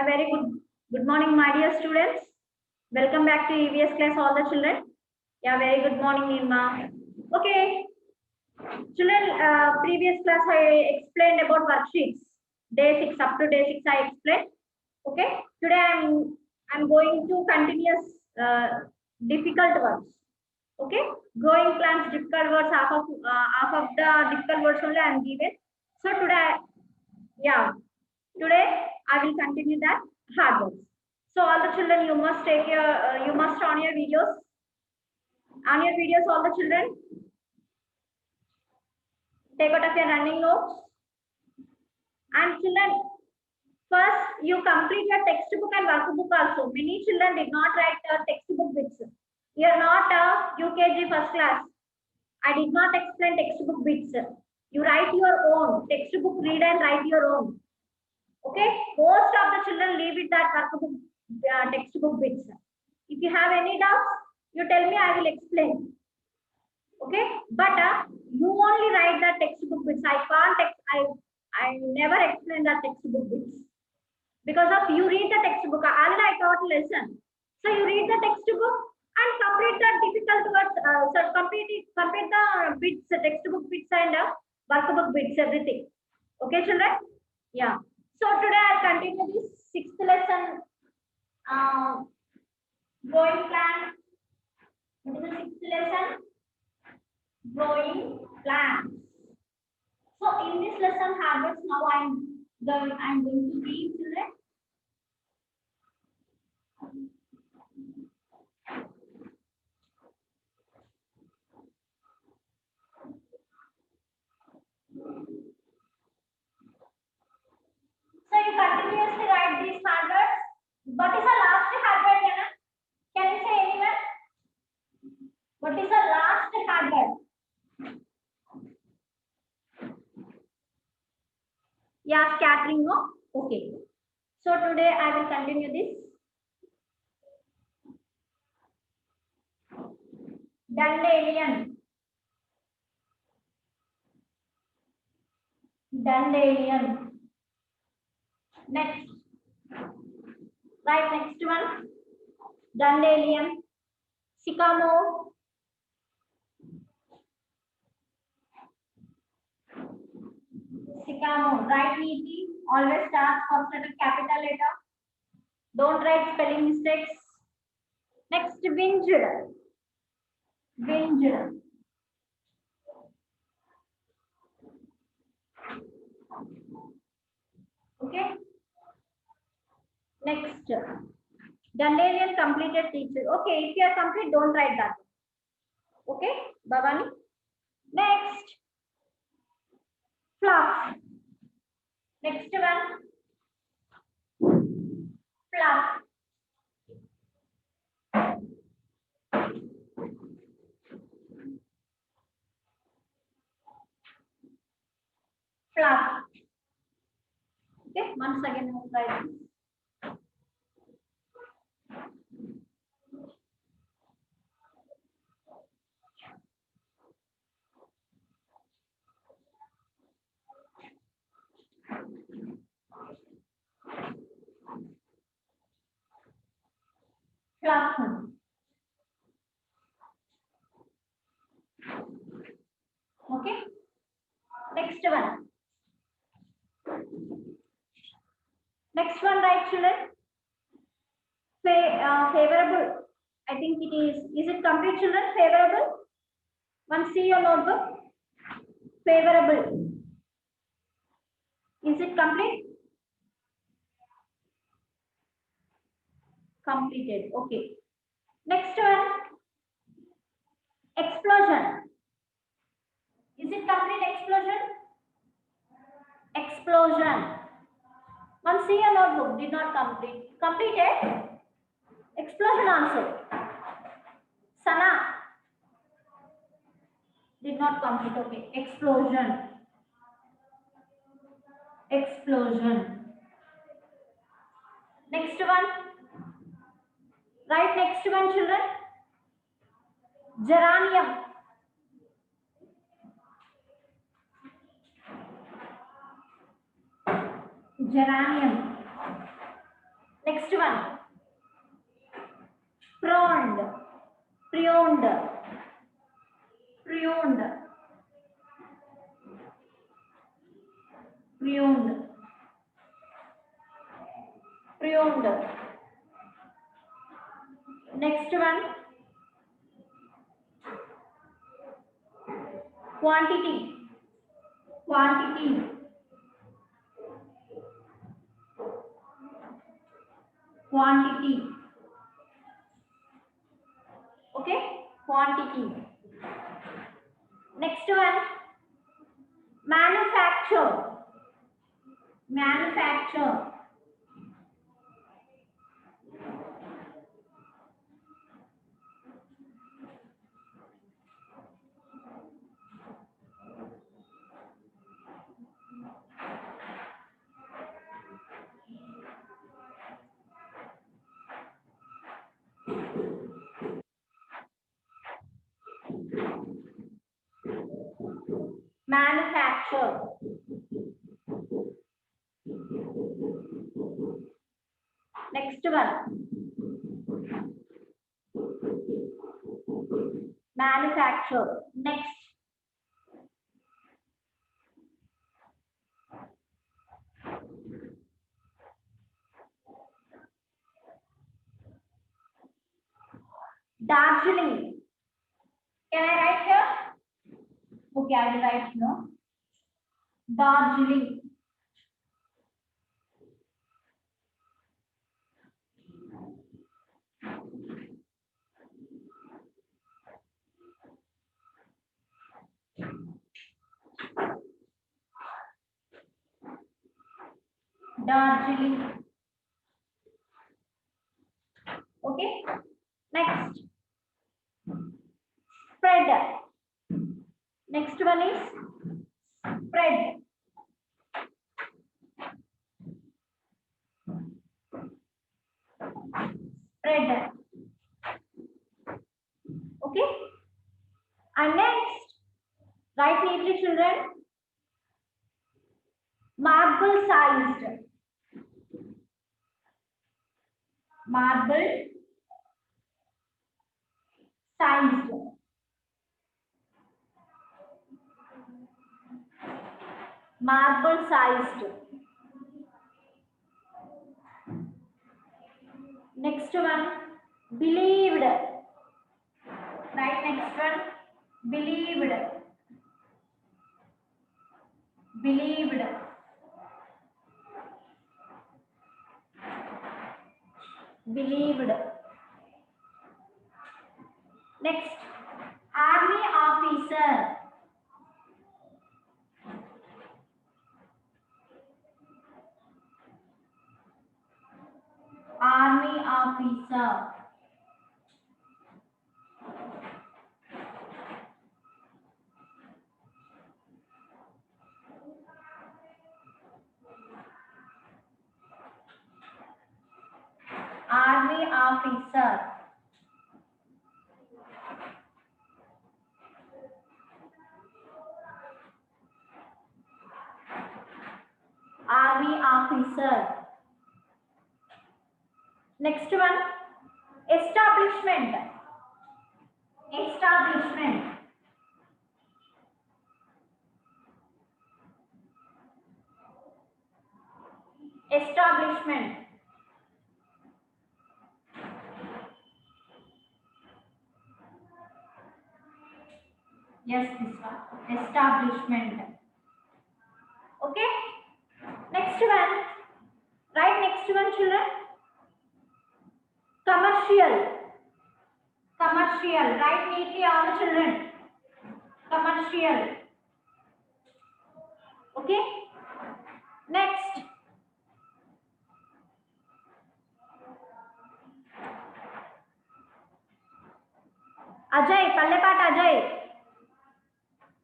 A very good morning, my dear students. Welcome back to EVS class, all the children. Yeah, very good morning, Nirma. Okay, children. Previous class I explained about worksheets. Day 6 up to day 6 I explained. Okay, today I'm going to continuous difficult words. Okay, growing plants difficult words. Half of the difficult words only I'm given. So today I will continue that hard words. So all the children, you must you must on your videos. On your videos, all the children, take out of your running notes. And children, first you complete your textbook and workbook also. Many children did not write textbook bits. You are not a UKG first class. I did not explain textbook bits. You write your own textbook, read and write your own. Okay, most of the children leave it that workbook textbook bits. If you have any doubts, you tell me, I will explain. Okay, but you only write the textbook bits. I never explain the textbook bits because of you read the textbook. Already I taught lesson, so you read the textbook and complete the difficult words. So complete the bits, textbook bits and workbook bits, everything. Okay, children? Yeah. So today I'll continue this sixth lesson. Growing plant. What is the sixth lesson? Growing plants. So in this lesson habits, now I'm going to read, children. So you continuously write these habits. What is the last habit, Jana? Can you say anyone? What is the last habit? Yeah, scattering, no? Okay. So today I will continue this. Dandelion. Dandelion. Next. Right, next one. Dandelion. Sycamore. Sycamore. Write neatly. Always start first letter capital letter. Don't write spelling mistakes. Next, winged. Winged. Okay. Next, Dandelion completed teacher. Okay, if you are complete, don't write that. Okay, Bhavani. Next, fluff. Next one, fluff. Fluff. Okay, once again, we'll write this. Fluff. Okay. Next one. Next one, right, children? Favorable. I think it is. Is it complete, children? Favorable. One, see your notebook. Favorable. Is it complete? Completed. Okay. Next one. Explosion. Is it complete? Explosion. Explosion. One, see your notebook. Did not complete. Completed. Explosion answer. Sana. Did not complete. Okay. Explosion. Explosion. Next one. Right, next one, children. Geranium. Geranium. Next one. Pruned. Pruned. Pruned. Pruned. Pruned. Next one. Quantity. Quantity. Quantity. Okay, quantity. Next one. Manufacture. Manufacture. Manufacture. Next one. Manufacture. Next. Darjeeling. Can I write here? Okay, I will write here. Darjeeling. Darjeeling. Okay. Next. Spread. Next one is spread. Spread. Okay. And next, write neatly, children. Marble sized. Marble sized. Marble sized. Next one, believed. Right, next one, believed. Believed. Believed. Next, army officer. Army officer. Army officer. Army officer. Next one, establishment. Establishment. Establishment. Yes, this one. Establishment. Okay. Next one. Right, next one, children. Commercial. Commercial. Write neatly, all the children. Commercial. Okay. Next. Ajay, Pallepat Ajay.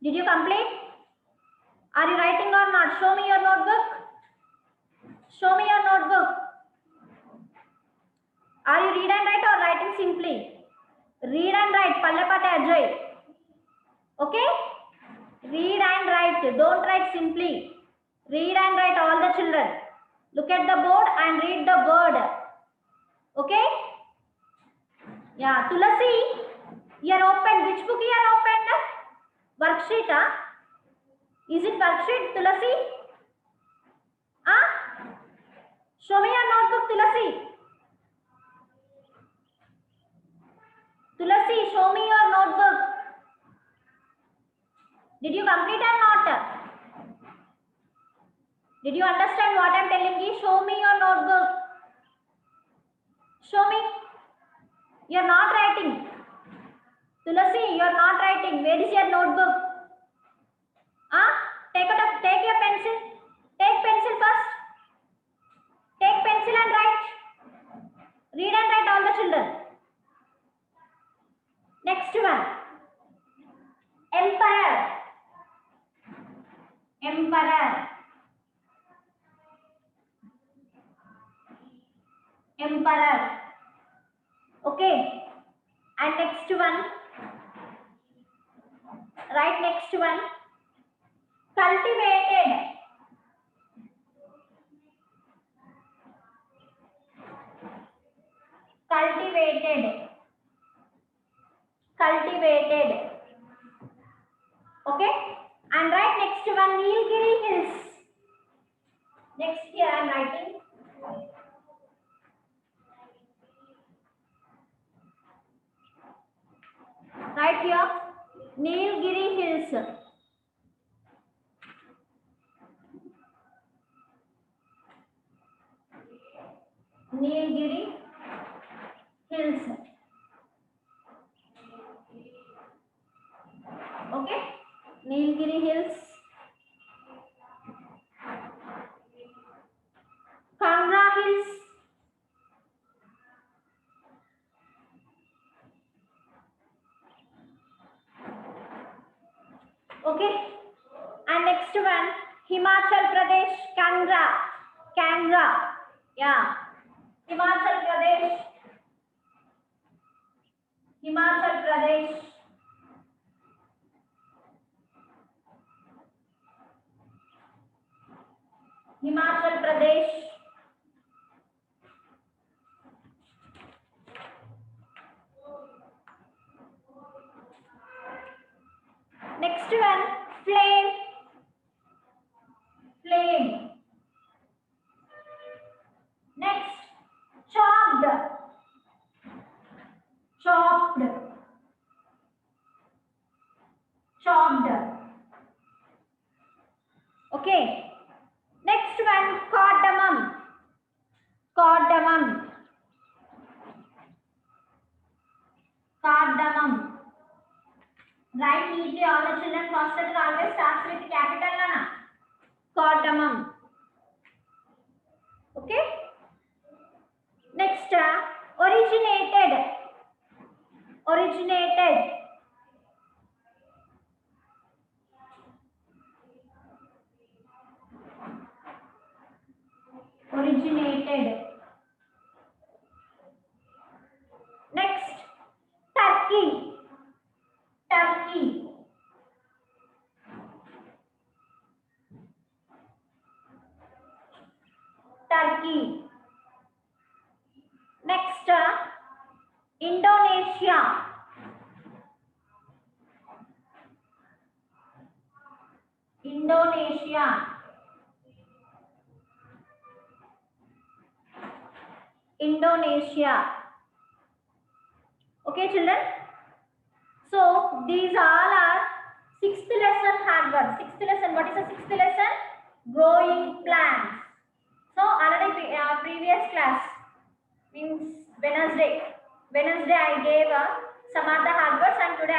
Did you complete? Are you writing or not? Show me your notebook. Show me your notebook. Are you read and write or writing simply? Read and write, Pallepat Ajay. Okay? Read and write. Don't write simply. Read and write, all the children. Look at the board and read the word. Okay. Yeah, Tulasi, you are open. Which book you are opened? Worksheet, huh? Is it worksheet, Tulasi? Huh? Show me your notebook, Tulasi. Tulasi, show me your notebook. Did you complete or not? Did you understand what I am telling you? Show me your notebook. Show me. You are not writing. Tulasi, you are not writing. Where is your notebook? Huh? Take your pencil. Take pencil first. Take pencil and write. Read and write all the children. Next one. Emperor. Emperor. Emperor. Okay. And next one. Write next one. Cultivated. Cultivated. Cultivated. Okay. And write next one. Nilgiri Hills. Next here I am writing. Right here. Nilgiri Hills. Nilgiri Hills. Okay. Nilgiri Hills. Kangra Hills. Okay. And next one, Himachal Pradesh, Kangra. Kangra. Yeah. Himachal Pradesh. Himachal Pradesh. Himachal Pradesh. Next one, flame. Flame. Next, chopped. Chopped. Chopped. Okay. Next one, cardamom. Cardamom. Cardamom. Write neatly all the children. First letter always starts with capital Nana. Cardamom. Okay. Next, originated. Originated. Originated. Next, Turkey. Turkey. Turkey. Next, Indonesia. Indonesia. Indonesia. Okay, children. So these all are sixth lesson hard work. Sixth lesson. What is the sixth lesson? Growing plants. So already previous class means Wednesday. Wednesday I gave some other hard works, and today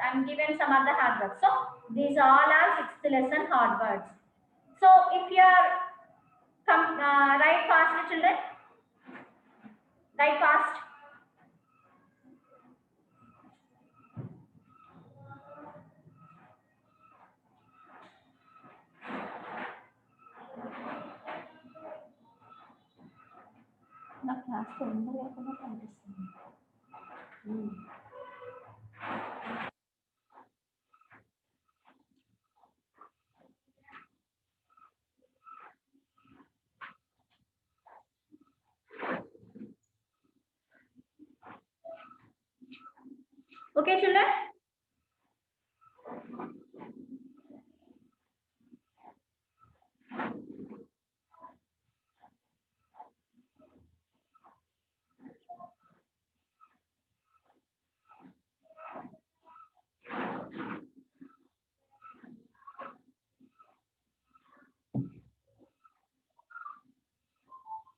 I'm given some other hard works. So these all are sixth lesson hard works. So if you are write fast, children. Write fast. నా class తొందర లేకుండా కనిపిస్తుంది. Okay, children.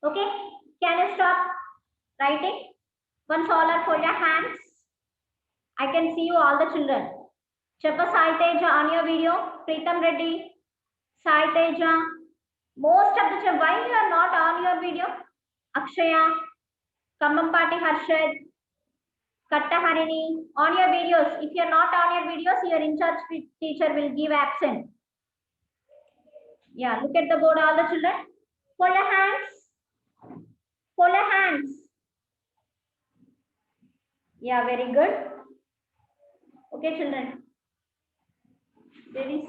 Okay, can you stop writing? Once all are fold your hands. I can see you all the children. Cheppa Sai Teja on your video. Pritam Reddy, Sai Teja. Most of the children, why you are not on your video? Akshaya, Kamampati Harshad, Katta Harini, on your videos. If you are not on your videos, your in-charge teacher will give absent. Yeah, look at the board, all the children. Fold your hands. Fold your hands. Yeah, very good. Okay, children. There is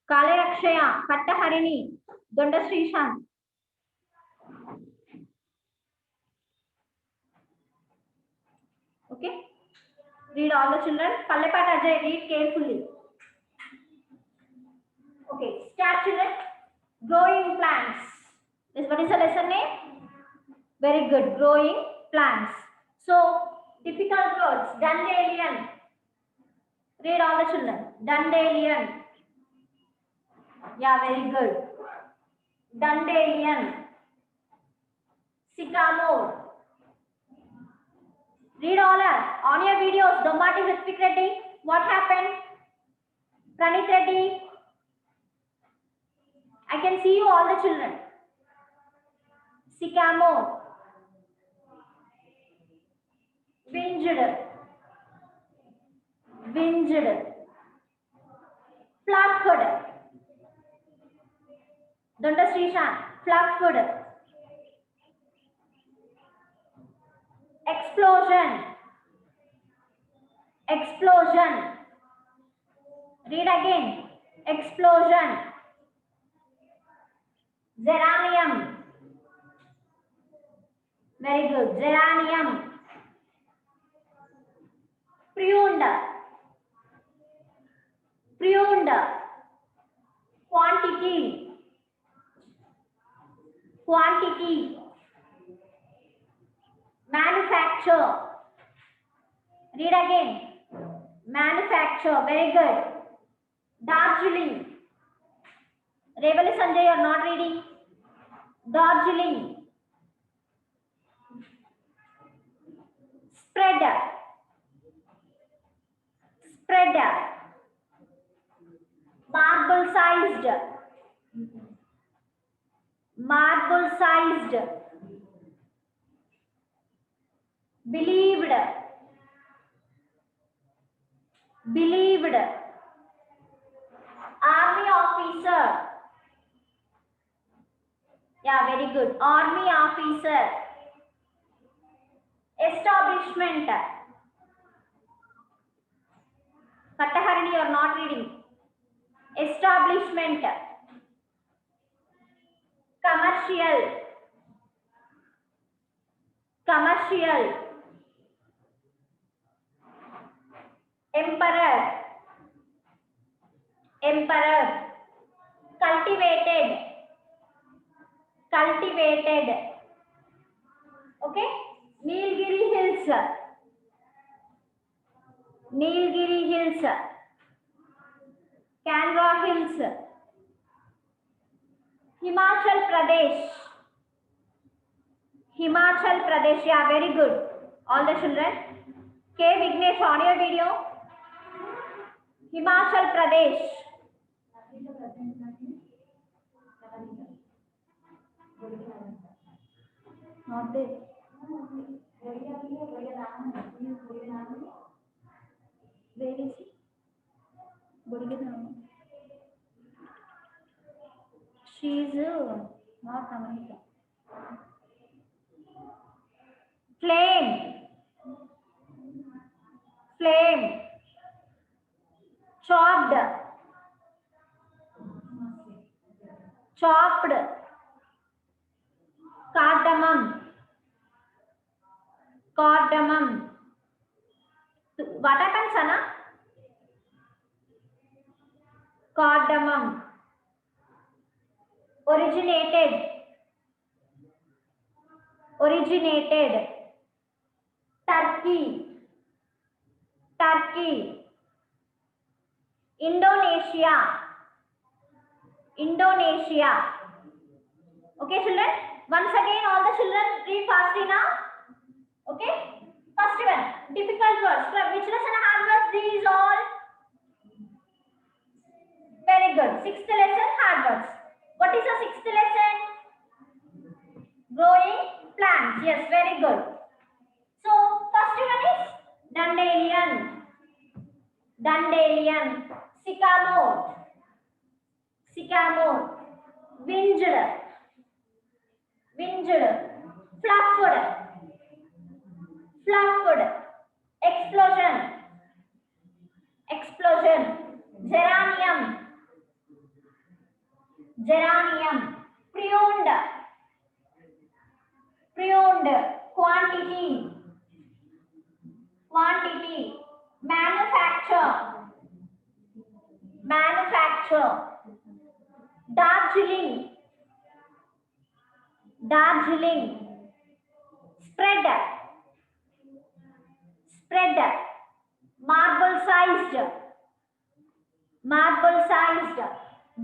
Kale Akshaya, Katta Harini, Donda Srishan. Okay. Read all the children. Pallepat Ajay, read carefully. Okay. Start, children. Growing plants. What is the lesson name? Very good. Growing plants. So, difficult words. Dandelion. Read all the children. Dandelion. Yeah, very good. Dandelion. Sycamore. Read all on your videos. Domati Hrithik Reddy. What happened? Pranit Reddy. I can see you all the children. Sycamore. Winged. Winged. Plucked. Donda Srishan. Plucked. Explosion. Explosion. Read again. Explosion. Geranium. Very good. Geranium. Pruned. Pruned. Quantity. Quantity. Manufacture. Read again. Manufacture. Very good. Darjeeling. Revali Sanjay, you are not reading. Darjeeling. Spread. Spread. Marble sized. Marble sized. Believed. Believed. Army officer. Yeah, very good. Army officer. Establishment. Kattaharini, you are not reading. Establishment. Commercial. Commercial. Emperor. Emperor. Cultivated. Cultivated. Okay. Nilgiri Hills. Nilgiri Hills. Kanra Hills. Himachal Pradesh. Himachal Pradesh. Yeah, very good. All the children. K. Vignesh, on your video. Himachal Pradesh. Not this. Where is he? She is not America. Flame. Flame. Chopped. chopped, cardamom, cardamom. What happens, Anna? Cardamom. Originated, originated. Turkey, Turkey. Indonesia, Indonesia. Okay, children. Once again, all the children read fastly now. Okay. First one, difficult words. From which lesson hard words? These all. Very good. Sixth lesson, hard words. What is the sixth lesson? Growing plants. Yes, very good. So, first one is dandelion, dandelion. Sycamore, sycamore. Winged, winged. Fluffed, fluffed. Explosion, explosion. Geranium, geranium. Pruned, pruned. Quantity, quantity. Manufacture, manufacture. Darjeeling, Darjeeling. Spread, spread. Marble sized, marble sized.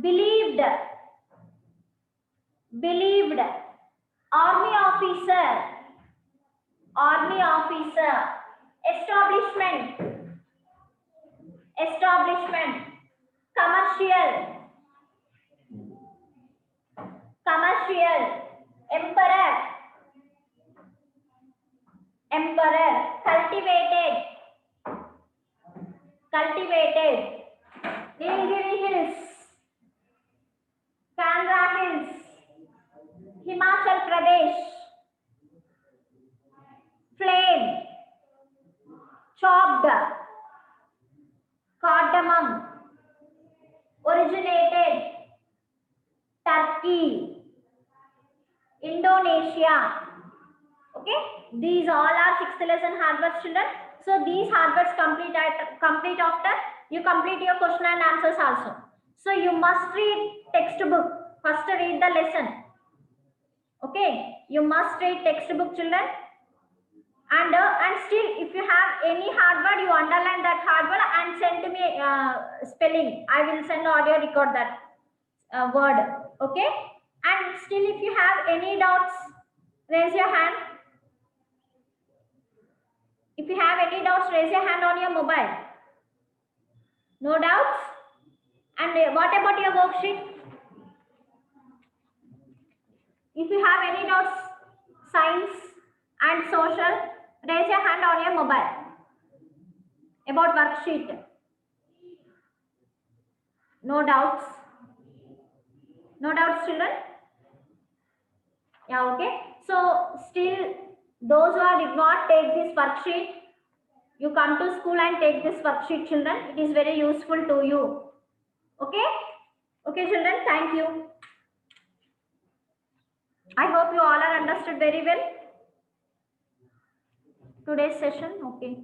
Believed, believed. Army officer, army officer. Establishment, establishment. Commercial, commercial. Emperor, emperor. Cultivated, cultivated. Nilgiri Hills, Kanra Hills. Himachal Pradesh. Flame, chopped. Cardamom, originated. Turkey, Indonesia. Okay, these all are sixth lesson hard words, children. So these hard words complete after you complete your question and answers also. So you must read textbook. First read the lesson. Okay, you must read textbook, children. And still, if you have any hard word, you underline that hard word and send to me spelling. I will send audio record that word. Okay. And still, if you have any doubts, raise your hand. If you have any doubts, raise your hand on your mobile. No doubts? And what about your worksheet? If you have any doubts, science and social, raise your hand on your mobile. About worksheet. No doubts? No doubts, children? Yeah, okay. So, still, those who did not take this worksheet, you come to school and take this worksheet, children. It is very useful to you. Okay? Okay, children, thank you. I hope you all are understood very well today's session. Okay.